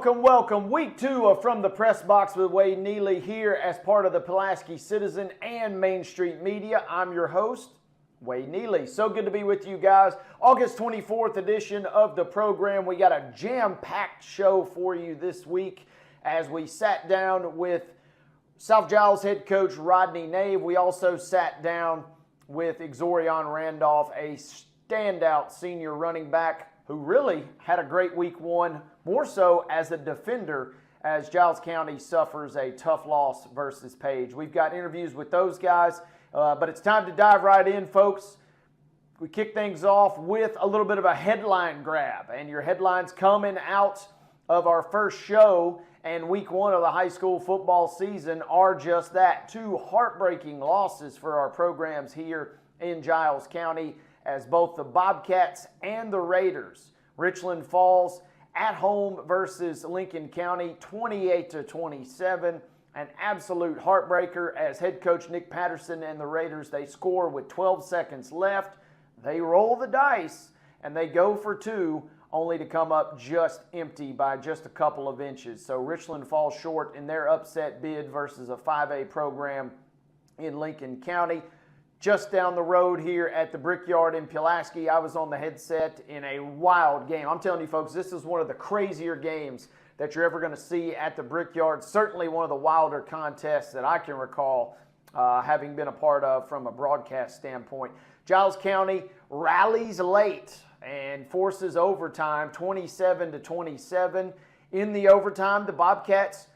Welcome. Week 2 of From the Pressbox with Wade Neely here as part of the Pulaski Citizen and Main Street Media. I'm your host, Wade Neely. So good to be with you guys. August 24th edition of the program. We got a jam-packed show for you this week as we sat down with South Giles head coach Rodney Nave. We also sat down with Exorion Randolph, a standout senior running back who really had a great week 1, more so as a defender as Giles County suffers a tough loss versus Page. We've got interviews with those guys, but it's time to dive right in, folks. We kick things off with a little bit of a headline grab, and your headlines coming out of our first show and week 1 of the high school football season are just that. 2 heartbreaking losses for our programs here in Giles County, as both the Bobcats and the Raiders. Richland Falls at home versus Lincoln County, 28-27. An absolute heartbreaker as head coach Nick Patterson and the Raiders, they score with 12 seconds left. They roll the dice and they go for 2, only to come up just empty by just a couple of inches. So Richland falls short in their upset bid versus a 5A program in Lincoln County. Just down the road here at the Brickyard in Pulaski, I was on the headset in a wild game. I'm telling you folks, this is one of the crazier games that you're ever going to see at the Brickyard. Certainly one of the wilder contests that I can recall having been a part of from a broadcast standpoint. Giles County rallies late and forces overtime, 27-27. In the overtime, the Bobcats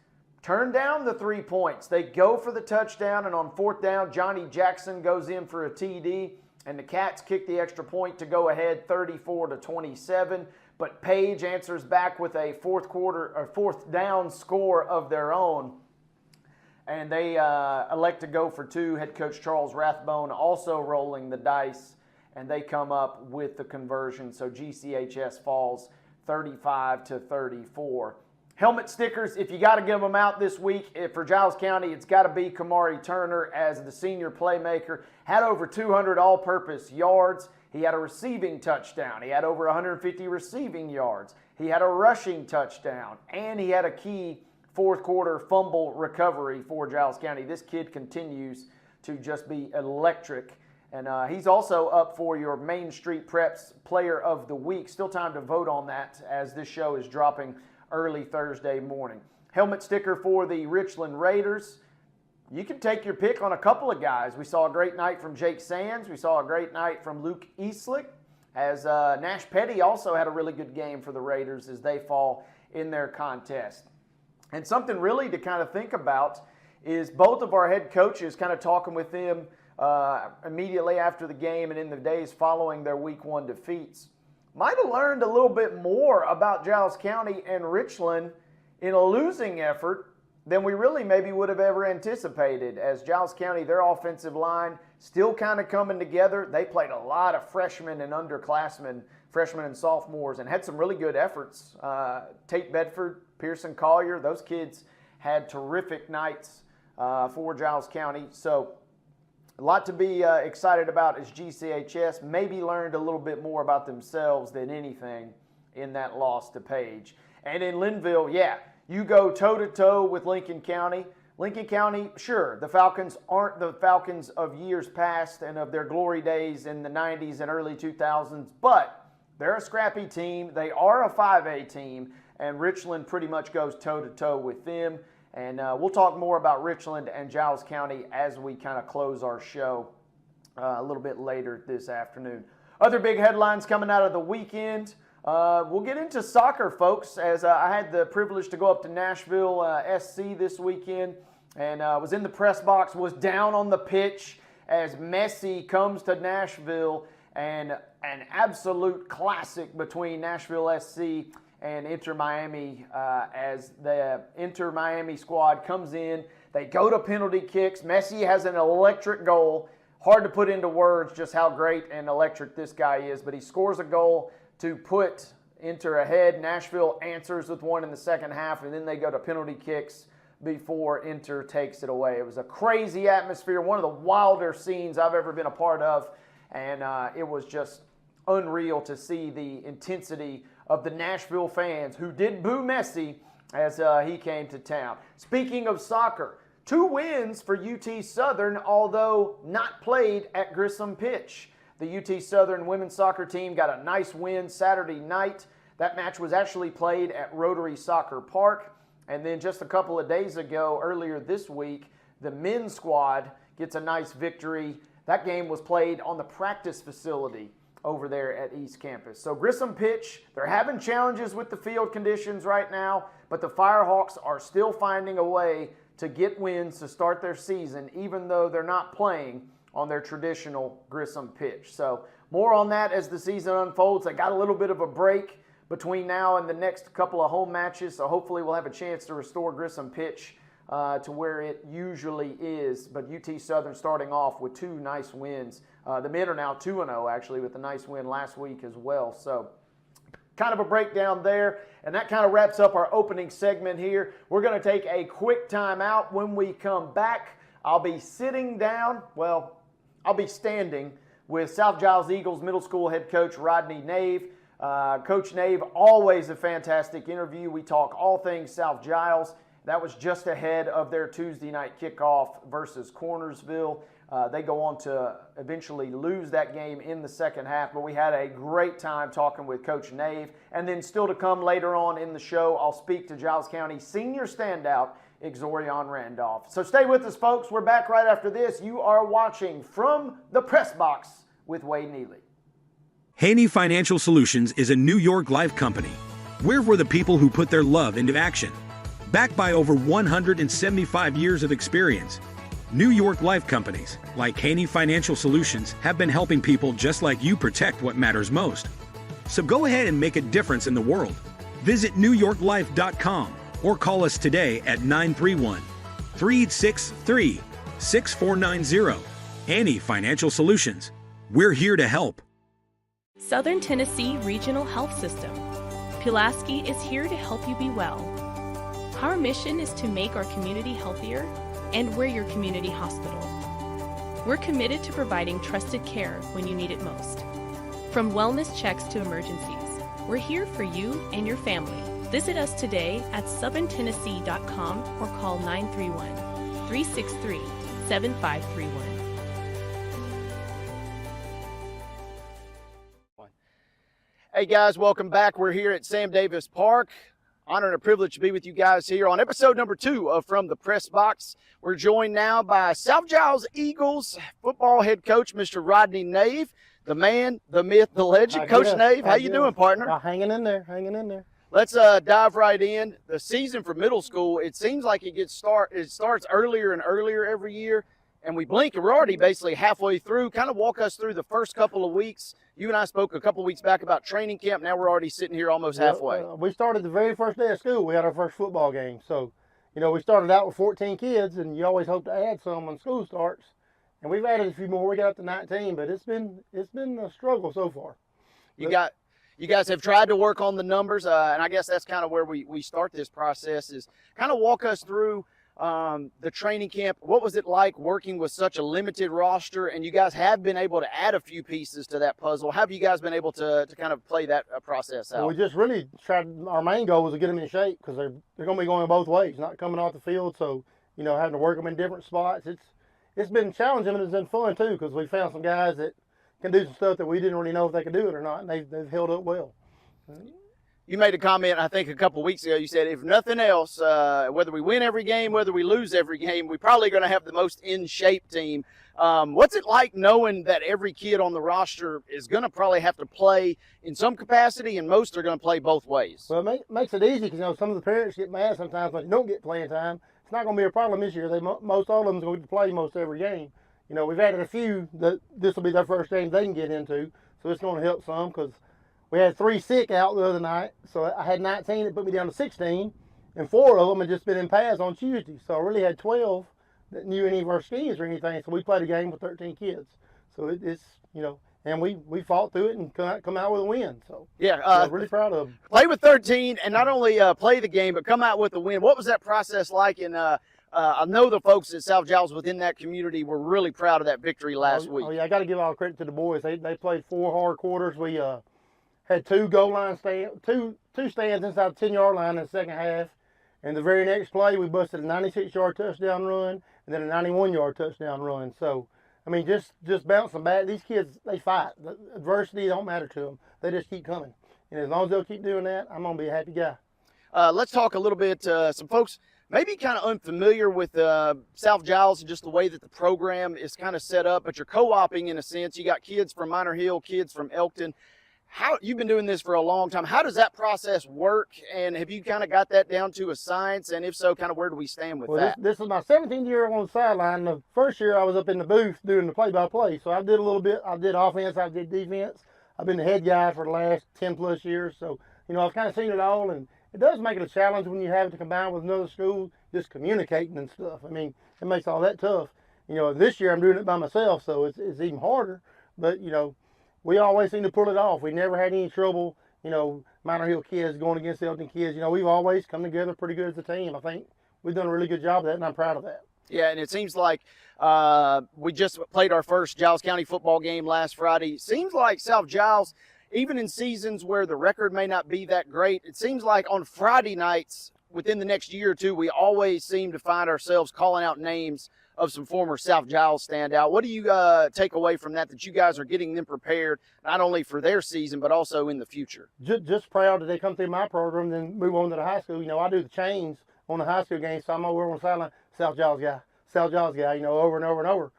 turn down the 3 points. They go for the touchdown, and on 4th down, Johnny Jackson goes in for a TD, and the Cats kick the extra point to go ahead 34-27. But Page answers back with a 4th down score of their own, and they elect to go for 2. Head coach Charles Rathbone also rolling the dice, and they come up with the conversion. So GCHS falls 35-34. Helmet stickers, if you got to give them out this week, for Giles County, it's got to be Kamari Turner as the senior playmaker. Had over 200 all-purpose yards. He had a receiving touchdown. He had over 150 receiving yards. He had a rushing touchdown. And he had a key 4th quarter fumble recovery for Giles County. This kid continues to just be electric. And he's also up for your Main Street Preps Player of the Week. Still time to vote on that as this show is dropping early Thursday morning. Helmet sticker for the Richland Raiders. You can take your pick on a couple of guys. We saw a great night from Jake Sands. We saw a great night from Luke Eastlick, as Nash Petty also had a really good game for the Raiders as they fall in their contest. And something really to kind of think about is both of our head coaches, kind of talking with them immediately after the game and in the days following their week 1 defeats, might have learned a little bit more about Giles County and Richland in a losing effort than we really maybe would have ever anticipated, as Giles County, their offensive line, still kind of coming together. They played a lot of freshmen and underclassmen, freshmen and sophomores, and had some really good efforts. Tate Bedford, Pearson Collier, those kids had terrific nights for Giles County. So a lot to be excited about as GCHS maybe learned a little bit more about themselves than anything in that loss to Page. And in Linville, yeah, you go toe-to-toe with Lincoln County. Lincoln County, sure, the Falcons aren't the Falcons of years past and of their glory days in the 90s and early 2000s, but they're a scrappy team. They are a 5A team, and Richland pretty much goes toe-to-toe with them. And we'll talk more about Richland and Giles County as we kind of close our show a little bit later this afternoon. Other big headlines coming out of the weekend. We'll get into soccer, folks, as I had the privilege to go up to Nashville SC this weekend and was in the press box, was down on the pitch as Messi comes to Nashville, and an absolute classic between Nashville SC and Inter Miami as the Inter Miami squad comes in. They go to penalty kicks. Messi has an electric goal. Hard to put into words just how great and electric this guy is, but he scores a goal to put Inter ahead. Nashville answers with one in the second half, and then they go to penalty kicks before Inter takes it away. It was a crazy atmosphere, one of the wilder scenes I've ever been a part of, and it was just unreal to see the intensity of the Nashville fans who did boo Messi as he came to town. Speaking of soccer, 2 wins for UT Southern, although not played at Grissom Pitch. The UT Southern women's soccer team got a nice win Saturday night. That match was actually played at Rotary Soccer Park. And then just a couple of days ago, earlier this week, the men's squad gets a nice victory. That game was played on the practice facility over there at East Campus. So Grissom Pitch, they're having challenges with the field conditions right now, but the Firehawks are still finding a way to get wins to start their season, even though they're not playing on their traditional Grissom pitch. So more on that as the season unfolds. They got a little bit of a break between now and the next couple of home matches, so hopefully we'll have a chance to restore Grissom pitch to where it usually is. But UT Southern starting off with 2 nice wins. The men are now 2-0 actually, with a nice win last week as well. So kind of a breakdown there, and that kind of wraps up our opening segment here. We're going to take a quick time out. When we come back, I'll be sitting down, well, I'll be standing with South Giles Eagles middle school head coach Rodney Nave. Coach Nave, always a fantastic interview. We talk all things South Giles. That was just ahead of their Tuesday night kickoff versus Cornersville. They go on to eventually lose that game in the second half, but we had a great time talking with Coach Nave. And then still to come later on in the show, I'll speak to Giles County senior standout, Exorion Randolph. So stay with us, folks. We're back right after this. You are watching From the Pressbox with Wade Neely. Haney Financial Solutions is a New York Life company. We're for the people who put their love into action. Backed by over 175 years of experience, New York Life companies like Haney Financial Solutions have been helping people just like you protect what matters most. So go ahead and make a difference in the world. Visit NewYorkLife.com or call us today at 931-363-6490. Haney Financial Solutions. We're here to help. Southern Tennessee Regional Health System. Pulaski is here to help you be well. Our mission is to make our community healthier, and we're your community hospital. We're committed to providing trusted care when you need it most. From wellness checks to emergencies, we're here for you and your family. Visit us today at southerntennessee.com or call 931-363-7531. Hey guys, welcome back. We're here at Sam Davis Park. Honor and a privilege to be with you guys here on episode number 2 of From the Press Box. We're joined now by South Giles Eagles football head coach, Mr. Rodney Nave, the man, the myth, the legend. Coach Nave, how you doing, partner? Hanging in there. Let's dive right in. The season for middle school, it seems like it starts earlier and earlier every year, and we blink and we're already basically halfway through. Kind of walk us through the first couple of weeks. You and I spoke a couple of weeks back about training camp. Now we're already sitting here almost halfway. We started the very first day of school. We had our first football game. So, we started out with 14 kids, and you always hope to add some when school starts. And we've added a few more. We got up to 19, but it's been a struggle so far. You guys have tried to work on the numbers, and I guess that's kind of where we start this process, is kind of walk us through the training camp. What was it like working with such a limited roster, and you guys have been able to add a few pieces to that puzzle? How have you guys been able to kind of play that process out? Well, we just really tried. Our main goal was to get them in shape, because they're going to be going both ways, not coming off the field. So, having to work them in different spots. It's been challenging, and it's been fun too, because we found some guys that can do some stuff that we didn't really know if they could do it or not, and they've held up well. You made a comment, I think, a couple of weeks ago. You said, if nothing else, whether we win every game, whether we lose every game, we're probably going to have the most in-shape team. What's it like knowing that every kid on the roster is going to probably have to play in some capacity, and most are going to play both ways? Well, it makes it easy, because some of the parents get mad sometimes when they don't get playing time. It's not going to be a problem this year. Most all of them are going to play most every game. We've added a few that this will be their first game they can get into, so it's going to help some, because we had 3 sick out the other night, so I had 19. It put me down to 16, and 4 of them had just been in pads on Tuesday. So I really had 12 that knew any of our schemes or anything. So we played a game with 13 kids. So it's and we fought through it and come out with a win. So yeah, I'm really proud of them. Play with 13, and not only play the game, but come out with a win. What was that process like? And I know the folks at South Giles within that community were really proud of that victory last week. Oh yeah, I got to give all credit to the boys. They played 4 hard quarters. We had 2 goal line two stands inside the 10-yard line in the second half. And the very next play, we busted a 96-yard touchdown run and then a 91-yard touchdown run. So, I mean, just bouncing back. These kids, they fight. The adversity don't matter to them. They just keep coming. And as long as they'll keep doing that, I'm going to be a happy guy. Let's talk a little bit, some folks maybe kind of unfamiliar with South Giles and just the way that the program is kind of set up, but you're co-oping in a sense. You got kids from Minor Hill, kids from Elkton. How you've been doing this for a long time. How does that process work? And have you kind of got that down to a science? And if so, kind of where do we stand with that? This is my 17th year on the sideline. The first year I was up in the booth doing the play-by-play. So I did a little bit. I did offense. I did defense. I've been the head guy for the last 10+ years. So, I've kind of seen it all. And it does make it a challenge when you have to combine with another school, just communicating and stuff. I mean, it makes all that tough. This year I'm doing it by myself, so it's even harder. But, we always seem to pull it off. We never had any trouble, Minor Hill kids going against the Elkton kids. We've always come together pretty good as a team. I think we've done a really good job of that, and I'm proud of that. Yeah, and it seems like we just played our first Giles County football game last Friday. Seems like South Giles, even in seasons where the record may not be that great, it seems like on Friday nights within the next year or two, we always seem to find ourselves calling out names of some former South Giles standout. What do you take away from that you guys are getting them prepared not only for their season but also in the future? Just proud that they come through my program, then move on to the high school. I do the chains on the high school games, so I'm over on the sideline, South Giles guy, over and over and over.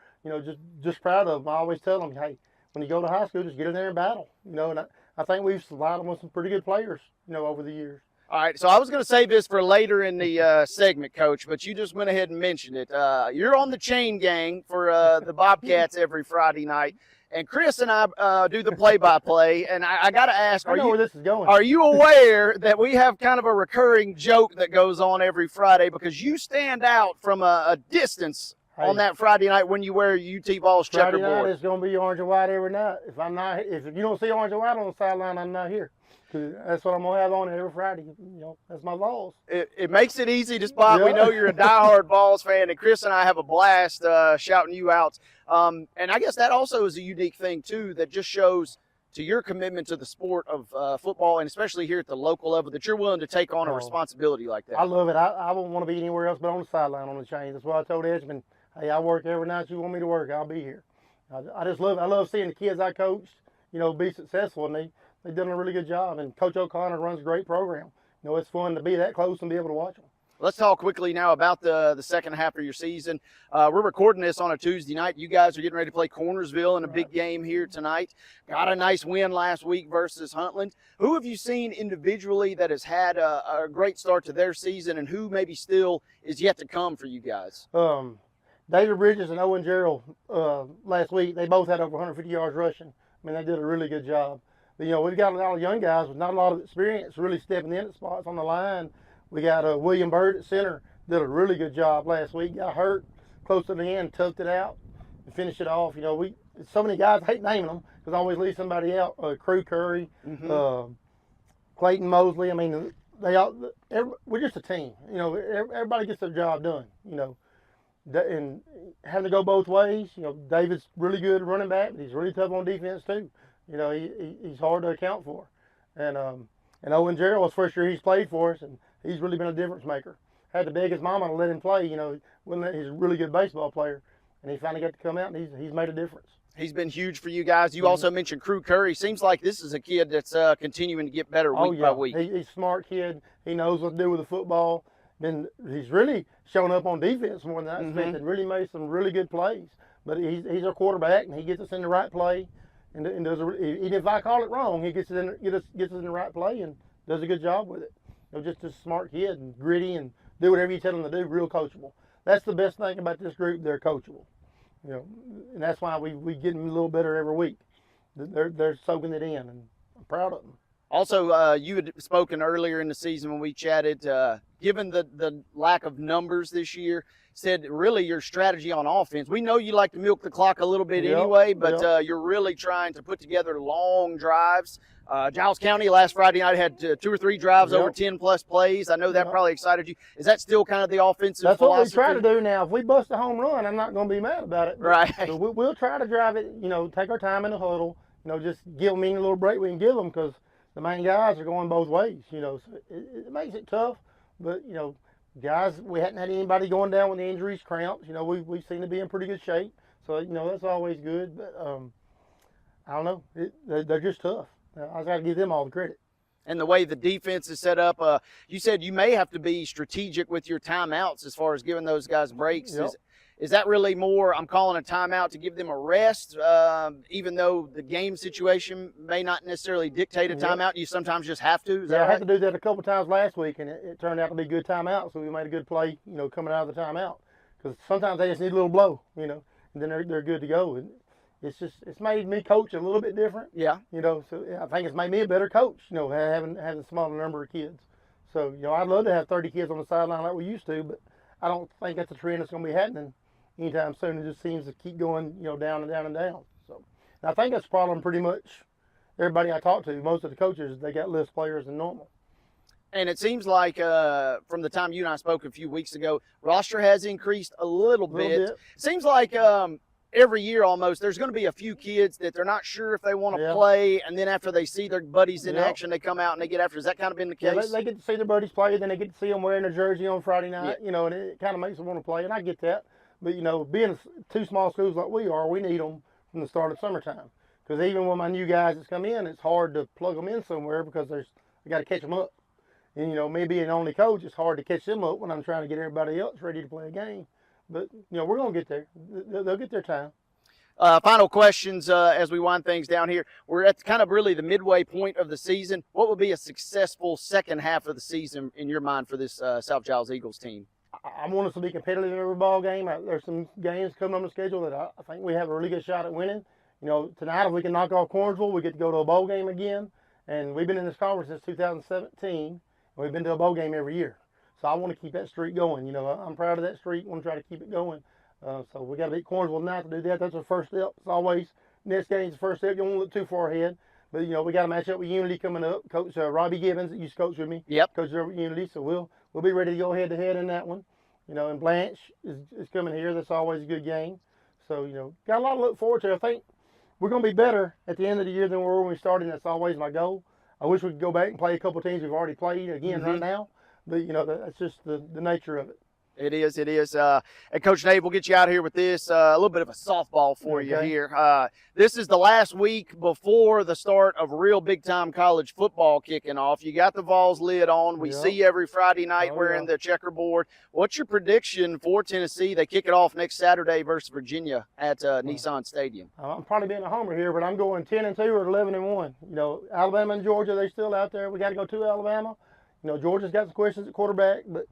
Just proud of them. I always tell them, hey, when you go to high school, just get in there and battle. And I think we've supplied them with some pretty good players, over the years. All right, so I was going to save this for later in the segment, Coach, but you just went ahead and mentioned it. You're on the chain gang for the Bobcats every Friday night, and Chris and I do the play-by-play, and I got to ask, I know where this is going. Are you aware that we have kind of a recurring joke that goes on every Friday because you stand out from a distance on that Friday night when you wear UT Vols checkerboard? Friday night is going to be orange and white every night. If you don't see orange and white on the sideline, I'm not here. That's what I'm going to have on every Friday. That's my Vols. It makes it easy to spot. Yeah. We know you're a diehard Vols fan, and Chris and I have a blast shouting you out. And I guess that also is a unique thing, too, that just shows to your commitment to the sport of football, and especially here at the local level, that you're willing to take on a responsibility like that. I love it. I won't want to be anywhere else but on the sideline on the chains. That's what I told Edgman. Hey, I work every night you want me to work. I'll be here. I just love it. I love seeing the kids I coached, be successful, and they've done a really good job. And Coach O'Connor runs a great program. It's fun to be that close and be able to watch them. Let's talk quickly now about the second half of your season. We're recording this on a Tuesday night. You guys are getting ready to play Cornersville in a big game here tonight. Got a nice win last week versus Huntland. Who have you seen individually that has had a great start to their season, and who maybe still is yet to come for you guys? David Bridges and Owen Gerald last week, they both had over 150 yards rushing. I mean, they did a really good job. But, we've got a lot of young guys with not a lot of experience really stepping in at spots on the line. We got William Bird at center, did a really good job last week. Got hurt close to the end, toughed it out, and finished it off. So many guys, I hate naming them because I always leave somebody out. Crew Curry, Clayton Mosley. I mean, we're just a team. Everybody gets their job done. And having to go both ways. David's really good running back, but he's really tough on defense too. He's hard to account for. And Owen Gerald was first year he's played for us, and he's really been a difference maker. Had to beg his mama to let him play. He's a really good baseball player, and he finally got to come out, and he's made a difference. He's been huge for you guys. You also mentioned Crew Curry. Seems like this is a kid that's continuing to get better week by week. He's a smart kid. He knows what to do with the football. He's really shown up on defense more than I expected. Really made some really good plays. But he's our quarterback, and he gets us in the right play. And does even if I call it wrong, he gets us in the right play and does a good job with it. Just a smart kid and gritty and do whatever you tell him to do. Real coachable. That's the best thing about this group. They're coachable. And that's why we get them a little better every week. They're soaking it in, and I'm proud of them. Also, you had spoken earlier in the season when we chatted, given the lack of numbers this year, said really your strategy on offense. We know you like to milk the clock a little bit anyway, but you're really trying to put together long drives. Giles County last Friday night had 2 or 3 drives over 10-plus plays. I know that probably excited you. Is that still kind of the offensive That's philosophy? What we try to do now. If we bust a home run, I'm not going to be mad about it. Right. So we'll try to drive it, take our time in the huddle, just give them any little break we can give them because the main guys are going both ways, so it makes it tough. But, Guys, we hadn't had anybody going down with injuries, cramps. We seem to be in pretty good shape. So, that's always good. But I don't know. They're just tough. I got to give them all the credit. And the way the defense is set up, you said you may have to be strategic with your timeouts as far as giving those guys breaks. Yep. Is that really more, I'm calling a timeout to give them a rest, even though the game situation may not necessarily dictate a timeout? You sometimes just have to? Is that I right? had to do that a couple times last week, and it turned out to be a good timeout, so we made a good play, coming out of the timeout. Because sometimes they just need a little blow, and then they're good to go. And it's made me coach a little bit different. Yeah. So I think it's made me a better coach, having a smaller number of kids. So, I'd love to have 30 kids on the sideline like we used to, but I don't think that's a trend that's going to be happening anytime soon. It just seems to keep going, down and down and down. So, and I think that's a problem pretty much everybody I talk to, most of the coaches, they got less players than normal. And it seems like from the time you and I spoke a few weeks ago, roster has increased a little bit. Seems like every year almost there's going to be a few kids that they're not sure if they want to play, and then after they see their buddies in action, they come out and they get after. Has that kind of been the case? Yeah, they get to see their buddies play, then they get to see them wearing their jersey on Friday night, and it kind of makes them want to play, and I get that. But, being two small schools like we are, we need them from the start of summertime. Because even with my new guys that come in, it's hard to plug them in somewhere because I got to catch them up. And, me being the only coach, it's hard to catch them up when I'm trying to get everybody else ready to play a game. But, we're going to get there. They'll get their time. Final questions as we wind things down here. We're at kind of really the midway point of the season. What would be a successful second half of the season in your mind for this South Giles Eagles team? I want us to be competitive in every ball game. There's some games coming on the schedule that I think we have a really good shot at winning. Tonight if we can knock off Cornersville, we get to go to a bowl game again. And we've been in this conference since 2017, and we've been to a bowl game every year. So I want to keep that streak going. I'm proud of that streak. I want to try to keep it going. So we got to beat Cornersville tonight to do that. That's our first step. It's always next game's the first step. You don't want to look too far ahead. But, we got to match up with Unity coming up. Coach Robbie Gibbons that used to coach with me. Yep. Coach over at Unity. So we'll be ready to go head-to-head in that one. And Blanche is coming here. That's always a good game. So, got a lot to look forward to. I think we're going to be better at the end of the year than we were when we started. That's always my goal. I wish we could go back and play a couple of teams we've already played again right now. But, that's just the nature of it. It is. And Coach Nate, we'll get you out of here with this. A little bit of a softball for you here. This is the last week before the start of real big-time college football kicking off. You got the Vols lid on. We see you every Friday night wearing the checkerboard. What's your prediction for Tennessee? They kick it off next Saturday versus Virginia at Nissan Stadium. I'm probably being a homer here, but I'm going 10-2 or 11-1. Alabama and Georgia, they're still out there. We got to go to Alabama. Georgia's got some questions at quarterback, but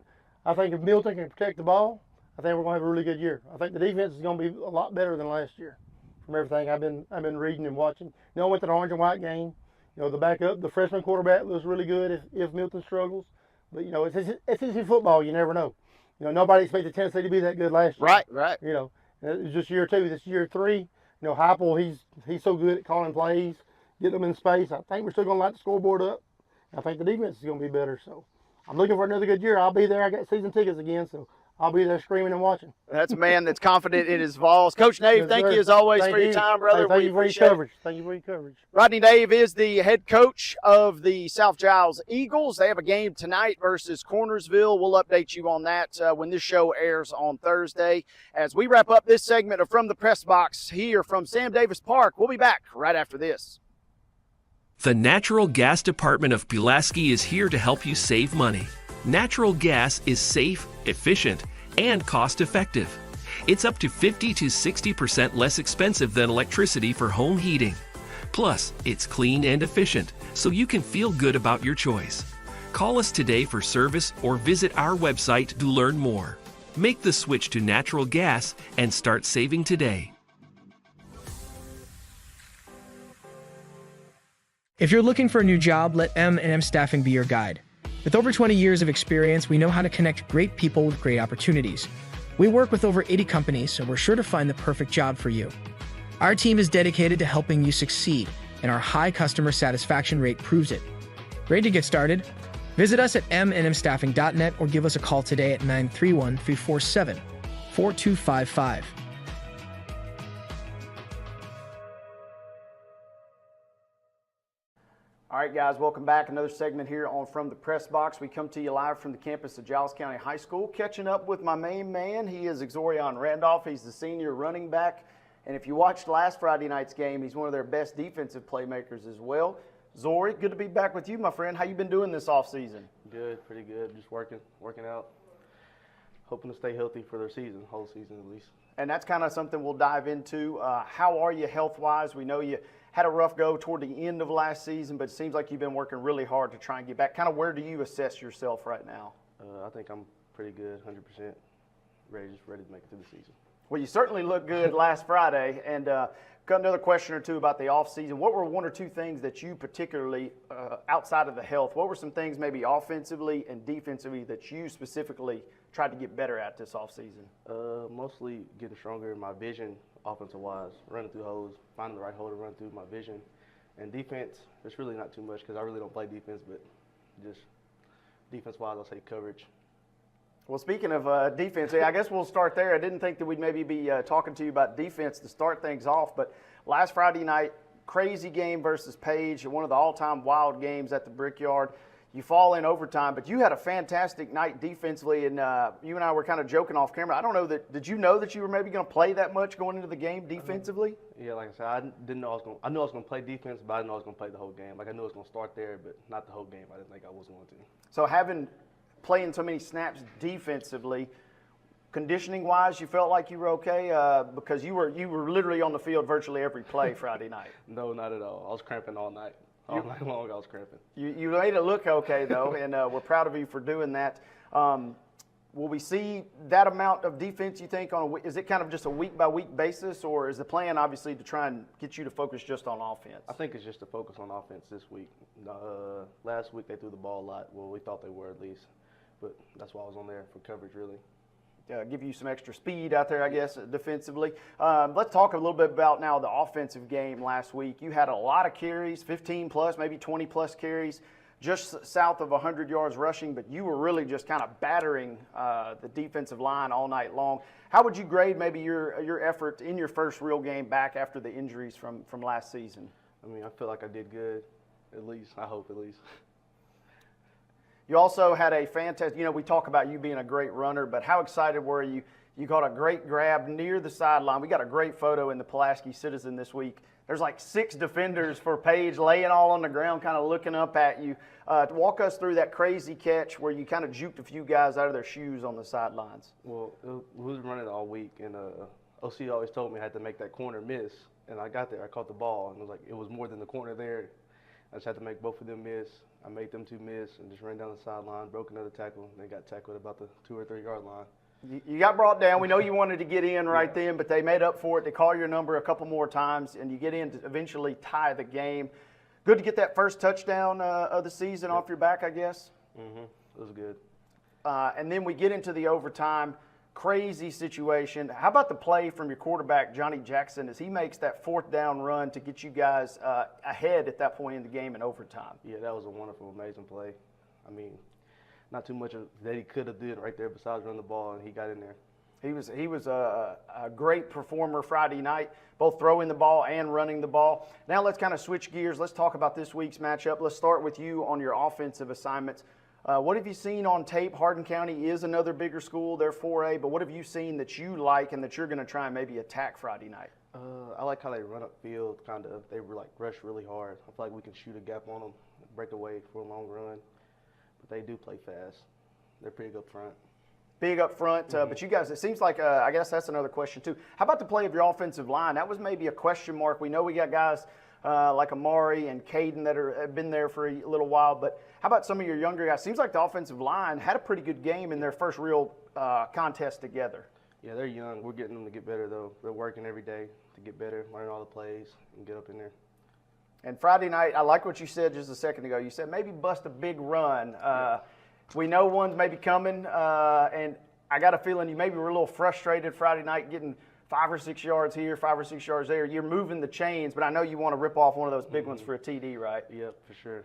I think if Milton can protect the ball, I think we're going to have a really good year. I think the defense is going to be a lot better than last year from everything I've been reading and watching. I went to the orange and white game. The backup, the freshman quarterback looks really good if Milton struggles. But, it's easy football. You never know. Nobody expected Tennessee to be that good last year. Right. It was just year two. This year three, Heupel, he's so good at calling plays, getting them in space. I think we're still going to light the scoreboard up. I think the defense is going to be better. So I'm looking for another good year. I'll be there. I got season tickets again, so I'll be there screaming and watching. That's a man that's confident in his Vols. Coach Nave, thank you as always for your time, brother. Thank you for your coverage. Thank you for your coverage. Rodney Nave is the head coach of the South Giles Eagles. They have a game tonight versus Cornersville. We'll update you on that when this show airs on Thursday. As we wrap up this segment of From the Press Box here from Sam Davis Park, we'll be back right after this. The Natural Gas Department of Pulaski is here to help you save money. Natural gas is safe, efficient, and cost-effective. It's up to 50 to 60% less expensive than electricity for home heating. Plus, it's clean and efficient, so you can feel good about your choice. Call us today for service or visit our website to learn more. Make the switch to natural gas and start saving today. If you're looking for a new job, let M&M Staffing be your guide. With over 20 years of experience, we know how to connect great people with great opportunities. We work with over 80 companies, so we're sure to find the perfect job for you. Our team is dedicated to helping you succeed, and our high customer satisfaction rate proves it. Ready to get started? Visit us at mnmstaffing.net or give us a call today at 931-347-4255. All right, guys, welcome back. Another segment here on From the Press Box. We come to you live from the campus of Giles County High School. Catching up with my main man, he is Xorion Randolph. He's the senior running back. And if you watched last Friday night's game, he's one of their best defensive playmakers as well. Zori, good to be back with you, my friend. How you been doing this offseason? Good, pretty good. Just working out. Hoping to stay healthy for their season, whole season at least. And that's kind of something we'll dive into. How are you health-wise? We know you had a rough go toward the end of last season, but it seems like you've been working really hard to try and get back. Kind of where do you assess yourself right now? I think I'm pretty good, 100%, ready to make it through the season. Well, you certainly looked good last Friday. And got another question or two about the offseason. What were one or two things that you particularly, outside of the health, what were some things maybe offensively and defensively that you specifically tried to get better at this offseason? Mostly getting stronger in my vision, offensive-wise, running through holes, finding the right hole to run through my vision. And defense, it's really not too much because I really don't play defense, but just defense-wise, I'll say coverage. Well, speaking of defense, I guess we'll start there. I didn't think that we'd maybe be talking to you about defense to start things off, but last Friday night, crazy game versus Page, one of the all-time wild games at the Brickyard. You fall in overtime, but you had a fantastic night defensively, and you and I were kind of joking off camera. I don't know did you know that you were maybe going to play that much going into the game defensively? Yeah, like I said, I knew I was going to play defense, but I didn't know I was going to play the whole game. Like I knew I was going to start there, but not the whole game. I didn't think I was going to. So playing so many snaps defensively, conditioning-wise, you felt like you were okay because you were literally on the field virtually every play Friday night. No, not at all. I was cramping all night. All night long, I was cramping. You made it look okay, though, and we're proud of you for doing that. Will we see that amount of defense, you think, is it kind of just a week-by-week basis, or is the plan obviously to try and get you to focus just on offense? I think it's just to focus on offense this week. Last week they threw the ball a lot. Well, we thought they were at least. But that's why I was on there for coverage, really. Give you some extra speed out there, I guess, defensively. Let's talk a little bit about now the offensive game last week. You had a lot of carries, 15-plus, maybe 20-plus carries, just south of 100 yards rushing, but you were really just kind of battering the defensive line all night long. How would you grade maybe your effort in your first real game back after the injuries from last season? I mean, I feel like I did good, at least. I hope at least. You also had a fantastic, we talk about you being a great runner, but how excited were you? You got a great grab near the sideline. We got a great photo in the Pulaski Citizen this week. There's like 6 defenders for Page laying all on the ground, kind of looking up at you. Walk us through that crazy catch where you kind of juked a few guys out of their shoes on the sidelines. Well, we was running all week, and OC always told me I had to make that corner miss. And I got there, I caught the ball, and it was more than the corner there. I just had to make both of them miss. I made them 2 miss and just ran down the sideline, broke another tackle, and they got tackled about the 2 or 3 yard line. You got brought down. We know you wanted to get in right then, but they made up for it. They call your number a couple more times, and you get in to eventually tie the game. Good to get that first touchdown of the season off your back, I guess. Mm-hmm. It was good. And then we get into the overtime. Crazy situation. How about the play from your quarterback, Johnny Jackson, as he makes that 4th down run to get you guys ahead at that point in the game in overtime? Yeah, that was a wonderful, amazing play. I mean, not too much that he could have did right there besides run the ball, and he got in there. He was a great performer Friday night, both throwing the ball and running the ball. Now let's kind of switch gears. Let's talk about this week's matchup. Let's start with you on your offensive assignments. What have you seen on tape? Hardin County is another bigger school. They're 4A, but what have you seen that you like and that you're going to try and maybe attack Friday night? I like how they run upfield, kind of. They rush really hard. I feel like we can shoot a gap on them, break away for a long run. But they do play fast. They're pretty good up front. Big up front, but you guys, it seems like, I guess that's another question too. How about the play of your offensive line? That was maybe a question mark. We know we got guys like Amari and Caden that have been there for a little while, but how about some of your younger guys? Seems like the offensive line had a pretty good game in their first real contest together. Yeah, they're young. We're getting them to get better, though. They're working every day to get better, learn all the plays, and get up in there. And Friday night, I like what you said just a second ago. You said maybe bust a big run. We know one's maybe coming, and I got a feeling you maybe were a little frustrated Friday night getting 5 or 6 yards here, 5 or 6 yards there. You're moving the chains, but I know you want to rip off one of those big ones for a TD, right? Yep, for sure.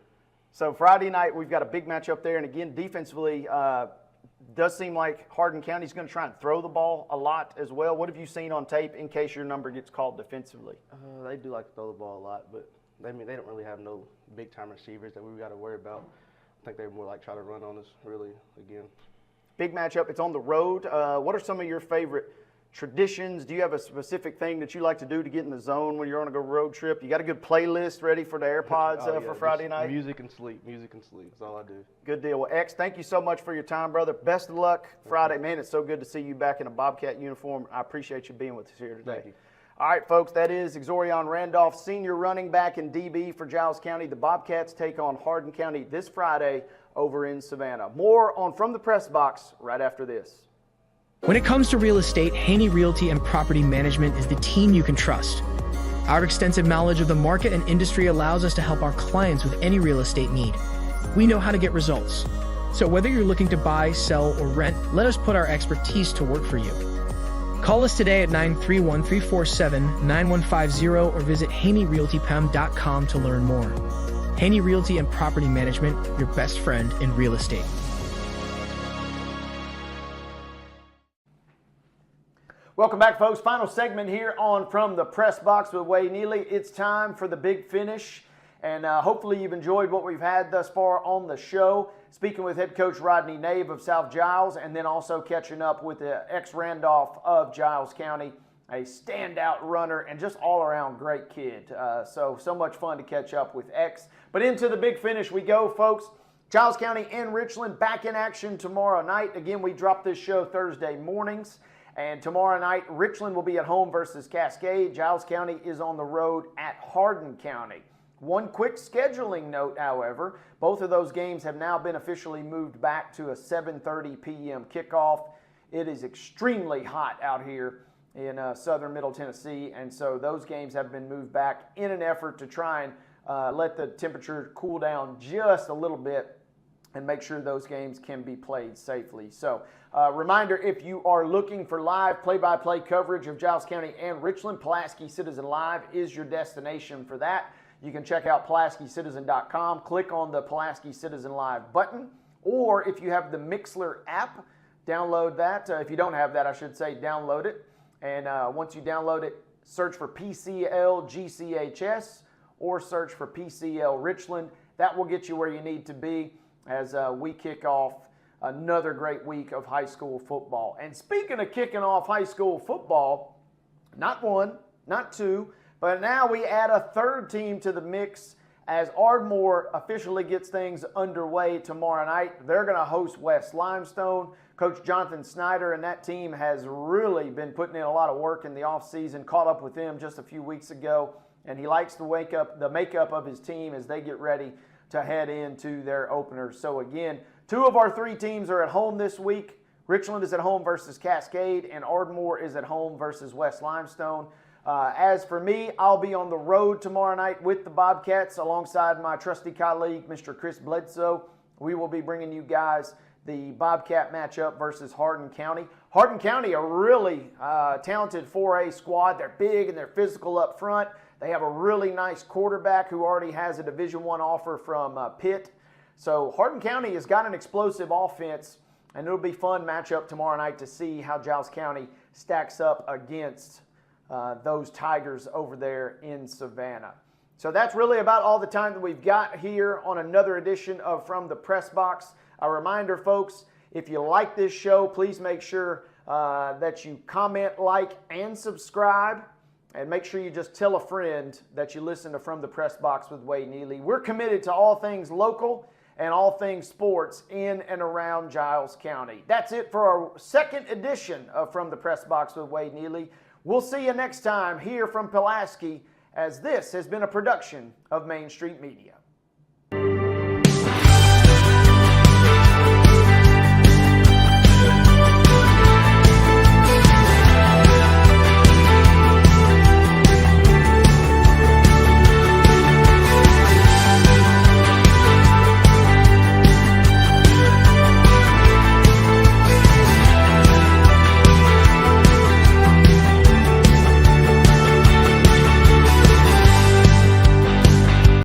So Friday night, we've got a big matchup there. And again, defensively, does seem like Hardin County's going to try and throw the ball a lot as well. What have you seen on tape in case your number gets called defensively? They do like to throw the ball a lot, but they don't really have no big time receivers that we got to worry about. I think they're more like try to run on us really again. Big matchup. It's on the road. What are some of your favorite traditions? Do you have a specific thing that you like to do to get in the zone when you're on a road trip? You got a good playlist ready for the AirPods for Friday night? Music and sleep. That's all I do. Good deal. Well, X, thank you so much for your time, brother. Best of luck Friday. Man, it's so good to see you back in a Bobcat uniform. I appreciate you being with us here today. Thank you. All right, folks, that is Exorion Randolph, senior running back in DB for Giles County. The Bobcats take on Hardin County this Friday over in Savannah. More on From the Press Box right after this. When it comes to real estate, Haney Realty and Property Management is the team you can trust. Our extensive knowledge of the market and industry allows us to help our clients with any real estate need. We know how to get results. So whether you're looking to buy, sell, or rent, let us put our expertise to work for you. Call us today at 931-347-9150 or visit HaneyRealtyPem.com to learn more. Haney Realty and Property Management, your best friend in real estate. Welcome back, folks. Final segment here on From the Press Box with Wade Neely. It's time for the big finish, and hopefully you've enjoyed what we've had thus far on the show. Speaking with head coach Rodney Nave of South Giles, and then also catching up with the ex-Randolph of Giles County, a standout runner and just all-around great kid. So much fun to catch up with X. But into the big finish we go, folks. Giles County and Richland back in action tomorrow night. Again, we drop this show Thursday mornings. And tomorrow night, Richland will be at home versus Cascade. Giles County is on the road at Hardin County. One quick scheduling note, however, both of those games have now been officially moved back to a 7:30 p.m. kickoff. It is extremely hot out here in southern Middle Tennessee, and so those games have been moved back in an effort to try and let the temperature cool down just a little bit and make sure those games can be played safely. So, reminder, if you are looking for live play-by-play coverage of Giles County and Richland, Pulaski Citizen Live is your destination for that. You can check out PulaskiCitizen.com, click on the Pulaski Citizen Live button, or if you have the Mixler app, download that. If you don't have that, I should say, download it. And once you download it, search for PCL GCHS or search for PCL Richland. That will get you where you need to be as we kick off another great week of high school football. And speaking of kicking off high school football, not one, not two, but now we add a third team to the mix as Ardmore officially gets things underway tomorrow night. They're going to host West Limestone. Coach Jonathan Snyder and that team has really been putting in a lot of work in the offseason, caught up with them just a few weeks ago, and he likes the makeup of his team as they get ready to head into their openers. So again, two of our three teams are at home this week. Richland is at home versus Cascade, and Ardmore is at home versus West Limestone. As for me, I'll be on the road tomorrow night with the Bobcats alongside my trusty colleague, Mr. Chris Bledsoe. We will be bringing you guys the Bobcat matchup versus Hardin County. Hardin County, a really talented 4A squad. They're big and they're physical up front. They have a really nice quarterback who already has a Division I offer from Pitt. So Hardin County has got an explosive offense, and it'll be a fun matchup tomorrow night to see how Giles County stacks up against those Tigers over there in Savannah. So that's really about all the time that we've got here on another edition of From the Press Box. A reminder, folks, if you like this show, please make sure that you comment, like, and subscribe. And make sure you just tell a friend that you listen to From the Press Box with Wade Neely. We're committed to all things local and all things sports in and around Giles County. That's it for our second edition of From the Press Box with Wade Neely. We'll see you next time here from Pulaski, as this has been a production of Main Street Media.